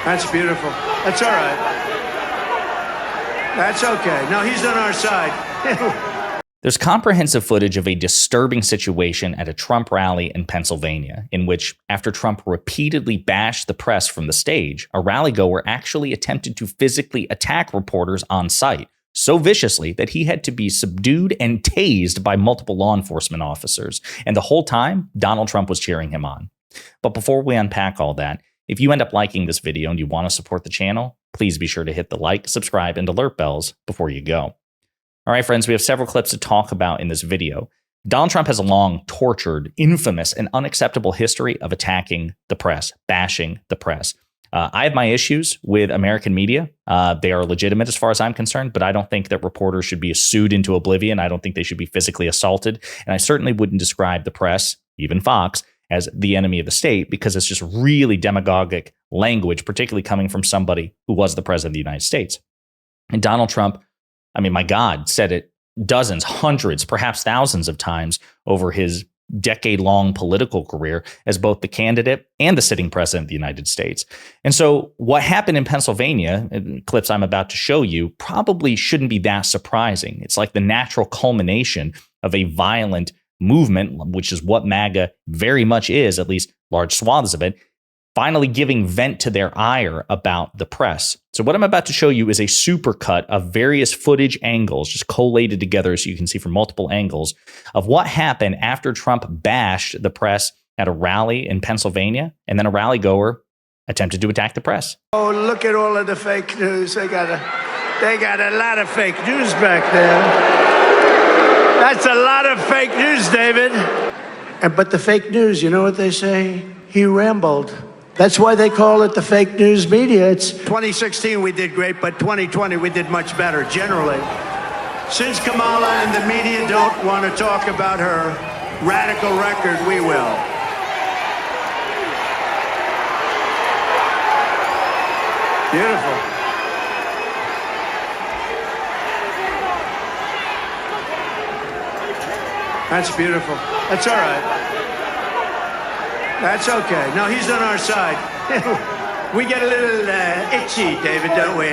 That's beautiful. That's all right. That's okay. No, he's on our side. There's comprehensive footage of a disturbing situation at a Trump rally in Pennsylvania, in which, after Trump repeatedly bashed the press from the stage, a rally goer actually attempted to physically attack reporters on site, so viciously that he had to be subdued and tased by multiple law enforcement officers. And the whole time, Donald Trump was cheering him on. But before we unpack all that, if you end up liking this video and you want to support the channel, please be sure to hit the like, subscribe, and alert bells before you go. All right, friends, we have several clips to talk about in this video. Donald Trump has a long, tortured, infamous, and unacceptable history of attacking the press, bashing the press. I have my issues with American media. They are legitimate as far as I'm concerned, but I don't think that reporters should be sued into oblivion. I don't think they should be physically assaulted. And I certainly wouldn't describe the press, even Fox, as the enemy of the state, because it's just really demagogic language, particularly coming from somebody who was the president of the United States. And Donald Trump, I mean, my God, said it dozens, hundreds, perhaps thousands of times over his decade-long political career as both the candidate and the sitting president of the United States. And so what happened in Pennsylvania, in clips I'm about to show you, probably shouldn't be that surprising. It's like the natural culmination of a violent movement, which is what MAGA very much is, at least large swaths of it, finally giving vent to their ire about the press. So what I'm about to show you is a supercut of various footage angles, just collated together so you can see from multiple angles, of what happened after Trump bashed the press at a rally in Pennsylvania, and then a rally goer attempted to attack the press. Oh, look at all of the fake news. They got a lot of fake news back there. That's a lot of fake news, David. But the fake news, you know what they say? He rambled. That's why they call it the fake news media. It's 2016 we did great, but 2020 we did much better, generally. Since Kamala and the media don't want to talk about her radical record, we will. Beautiful. That's beautiful. That's all right. That's okay. No, he's on our side. We get a little itchy, David, don't we?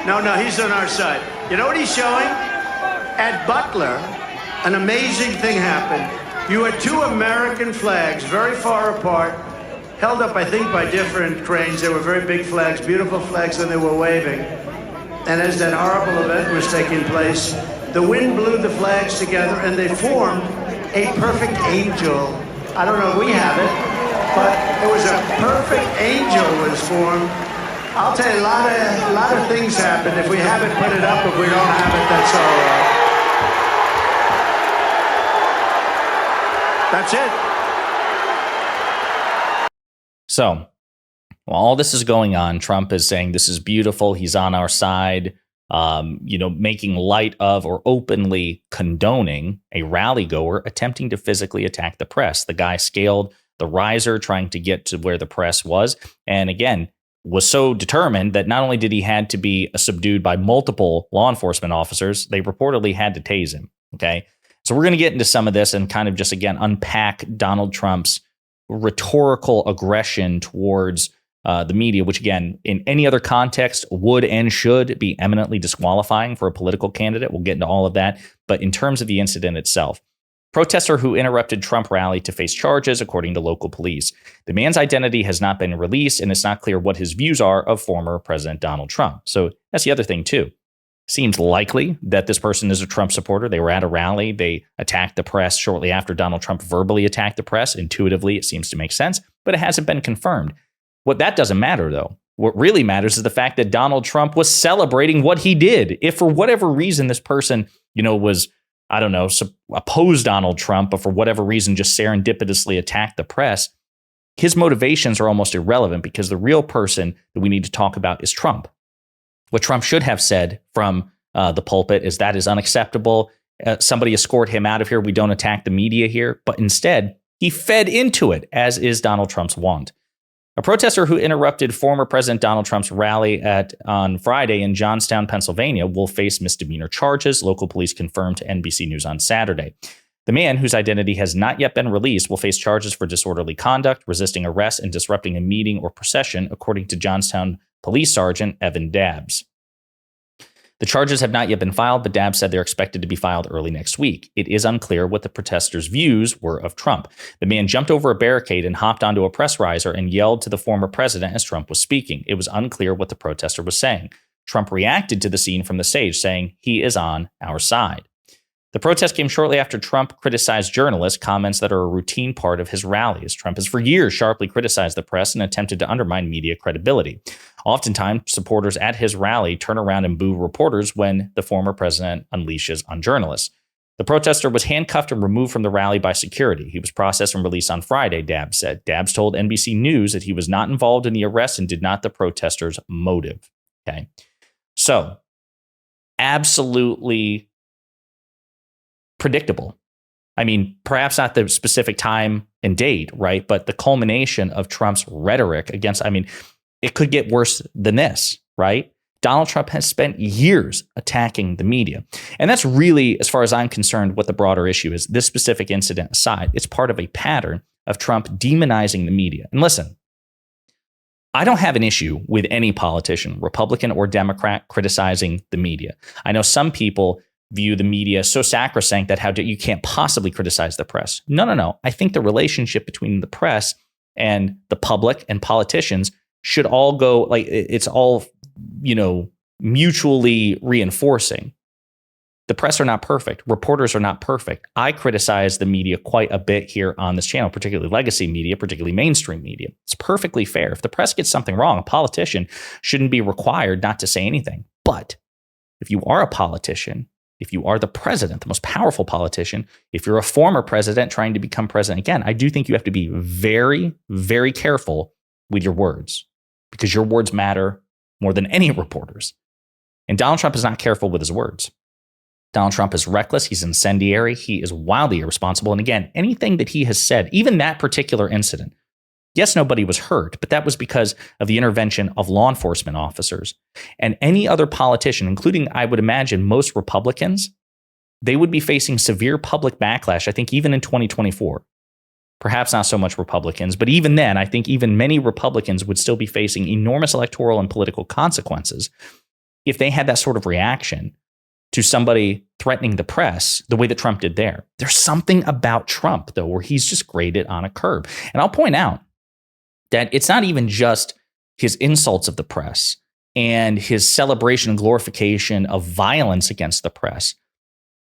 No, he's on our side. You know what he's showing? At Butler, an amazing thing happened. You had two American flags, very far apart, held up, I think, by different cranes. They were very big flags, beautiful flags, and they were waving. And as that horrible event was taking place, the wind blew the flags together, and they formed a perfect angel. I don't know if we have it, but it was a perfect angel was formed. I'll tell you, a lot of things happen. If we have it, put it up. If we don't have it, that's all right. That's it. So, while all this is going on, Trump is saying this is beautiful. He's on our side. Making light of or openly condoning a rally goer attempting to physically attack the press. The guy scaled the riser trying to get to where the press was. And again, was so determined that not only did he had to be subdued by multiple law enforcement officers, they reportedly had to tase him. Okay. So we're going to get into some of this and kind of just, again, unpack Donald Trump's rhetorical aggression towards the media, which, again, in any other context would and should be eminently disqualifying for a political candidate. We'll get into all of that. But in terms of the incident itself, protester who interrupted Trump rally to face charges, according to local police. The man's identity has not been released, and it's not clear what his views are of former President Donald Trump. So that's the other thing, too. Seems likely that this person is a Trump supporter. They were at a rally. They attacked the press shortly after Donald Trump verbally attacked the press. Intuitively, it seems to make sense, but it hasn't been confirmed. What that doesn't matter, though. What really matters is the fact that Donald Trump was celebrating what he did. If for whatever reason this person, was, I don't know, opposed Donald Trump, but for whatever reason just serendipitously attacked the press, his motivations are almost irrelevant because the real person that we need to talk about is Trump. What Trump should have said from the pulpit is that is unacceptable. Somebody escort him out of here. We don't attack the media here. But instead, he fed into it, as is Donald Trump's wont. A protester who interrupted former President Donald Trump's rally on Friday in Johnstown, Pennsylvania, will face misdemeanor charges, local police confirmed to NBC News on Saturday. The man, whose identity has not yet been released, will face charges for disorderly conduct, resisting arrest, and disrupting a meeting or procession, according to Johnstown Police Sergeant Evan Dabbs. The charges have not yet been filed, but Dabbs said they're expected to be filed early next week. It is unclear what the protesters' views were of Trump. The man jumped over a barricade and hopped onto a press riser and yelled to the former president as Trump was speaking. It was unclear what the protester was saying. Trump reacted to the scene from the stage, saying, "He is on our side." The protest came shortly after Trump criticized journalists, comments that are a routine part of his rallies. Trump has for years sharply criticized the press and attempted to undermine media credibility. Oftentimes, supporters at his rally turn around and boo reporters when the former president unleashes on journalists. The protester was handcuffed and removed from the rally by security. He was processed and released on Friday, Dabbs said. Dabbs told NBC News that he was not involved in the arrest and did not the protesters' motive. Okay. So, absolutely predictable. I mean, perhaps not the specific time and date, right? But the culmination of Trump's rhetoric against, it could get worse than this, right? Donald Trump has spent years attacking the media. And that's really, as far as I'm concerned, what the broader issue is. This specific incident aside, it's part of a pattern of Trump demonizing the media. And listen, I don't have an issue with any politician, Republican or Democrat, criticizing the media. I know some people view the media so sacrosanct that you can't possibly criticize the press. No. I think the relationship between the press and the public and politicians should all go, like, it's all, mutually reinforcing. The press are not perfect. Reporters are not perfect. I criticize the media quite a bit here on this channel, particularly legacy media, particularly mainstream media. It's perfectly fair. If the press gets something wrong, a politician shouldn't be required not to say anything. But if you are a politician, if you are the president, the most powerful politician, if you're a former president trying to become president again, I do think you have to be very, very careful with your words, because your words matter more than any reporters. And Donald Trump is not careful with his words. Donald Trump is reckless. He's incendiary. He is wildly irresponsible. And again, anything that he has said, even that particular incident, yes, nobody was hurt, but that was because of the intervention of law enforcement officers. And any other politician, including, I would imagine, most Republicans, they would be facing severe public backlash, I think, even in 2024. Perhaps not so much Republicans, but even then, I think even many Republicans would still be facing enormous electoral and political consequences if they had that sort of reaction to somebody threatening the press the way that Trump did there. There's something about Trump, though, where he's just graded on a curve. And I'll point out that it's not even just his insults of the press and his celebration and glorification of violence against the press.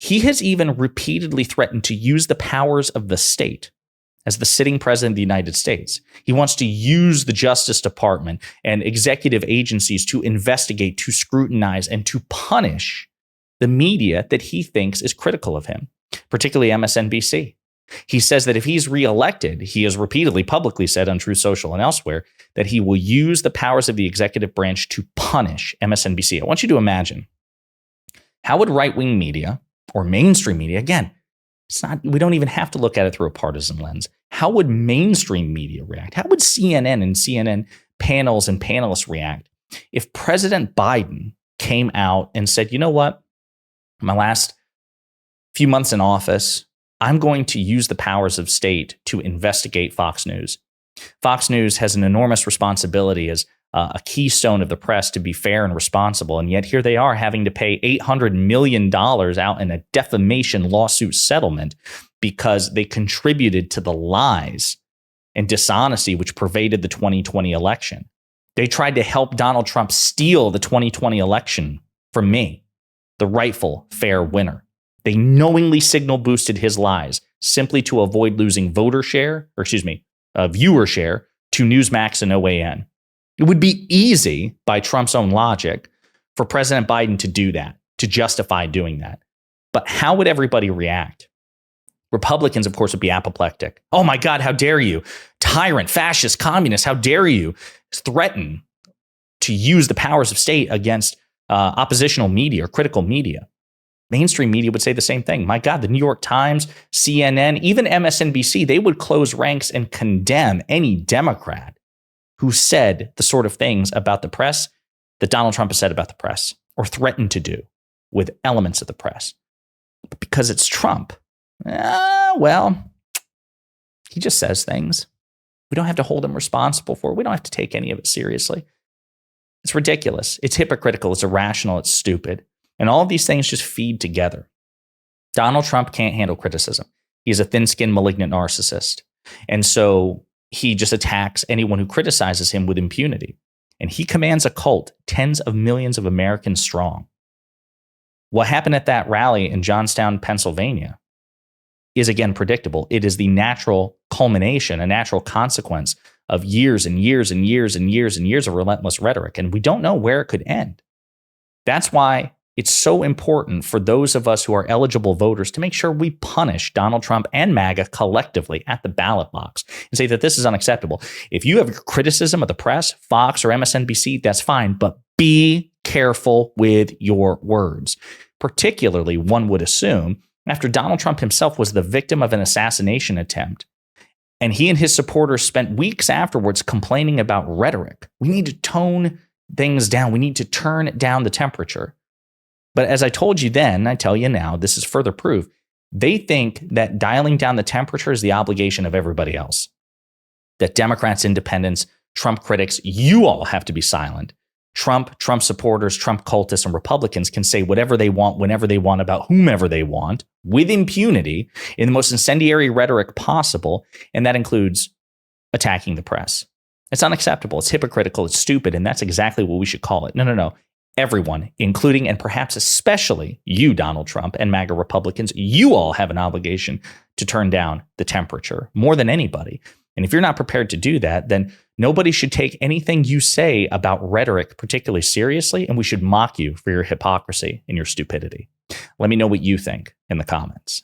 He has even repeatedly threatened to use the powers of the state as the sitting president of the United States. He wants to use the Justice Department and executive agencies to investigate, to scrutinize, and to punish the media that he thinks is critical of him, particularly MSNBC. He says that if he's reelected, he has repeatedly publicly said on Truth Social and elsewhere that he will use the powers of the executive branch to punish MSNBC. I want you to imagine, how would right-wing media or mainstream media, again, we don't even have to look at it through a partisan lens. How would mainstream media react? How would CNN and CNN panels and panelists react if President Biden came out and said, you know what, my last few months in office, I'm going to use the powers of state to investigate Fox News. Fox News has an enormous responsibility as a keystone of the press to be fair and responsible. And yet here they are having to pay $800 million out in a defamation lawsuit settlement because they contributed to the lies and dishonesty which pervaded the 2020 election. They tried to help Donald Trump steal the 2020 election from me, the rightful fair winner. They knowingly signal boosted his lies simply to avoid losing viewer share to Newsmax and OAN. It would be easy, by Trump's own logic, for President Biden to do that, to justify doing that. But how would everybody react? Republicans, of course, would be apoplectic. Oh my God, how dare you? Tyrant, fascist, communist, how dare you threaten to use the powers of state against oppositional media or critical media? Mainstream media would say the same thing. My God, the New York Times, CNN, even MSNBC, they would close ranks and condemn any Democrat who said the sort of things about the press that Donald Trump has said about the press or threatened to do with elements of the press. But because it's Trump, Well, he just says things. We don't have to hold him responsible for it. We don't have to take any of it seriously. It's ridiculous. It's hypocritical. It's irrational. It's stupid. And all of these things just feed together. Donald Trump can't handle criticism. He's a thin-skinned, malignant narcissist. And so he just attacks anyone who criticizes him with impunity. And he commands a cult, tens of millions of Americans strong. What happened at that rally in Johnstown, Pennsylvania, is again predictable. It is the natural culmination, a natural consequence of years and years and years and years and years of relentless rhetoric. And we don't know where it could end. That's why it's so important for those of us who are eligible voters to make sure we punish Donald Trump and MAGA collectively at the ballot box and say that this is unacceptable. If you have criticism of the press, Fox or MSNBC, that's fine, but be careful with your words. Particularly, one would assume, after Donald Trump himself was the victim of an assassination attempt, and he and his supporters spent weeks afterwards complaining about rhetoric. We need to tone things down. We need to turn down the temperature. But as I told you then, I tell you now, this is further proof. They think that dialing down the temperature is the obligation of everybody else. That Democrats, independents, Trump critics, you all have to be silent. Trump supporters, Trump cultists, and Republicans can say whatever they want, whenever they want, about whomever they want, with impunity, in the most incendiary rhetoric possible. And that includes attacking the press. It's unacceptable. It's hypocritical. It's stupid. And that's exactly what we should call it. No. Everyone, including and perhaps especially you, Donald Trump, and MAGA Republicans, you all have an obligation to turn down the temperature more than anybody. And if you're not prepared to do that, then nobody should take anything you say about rhetoric particularly seriously, and we should mock you for your hypocrisy and your stupidity. Let me know what you think in the comments.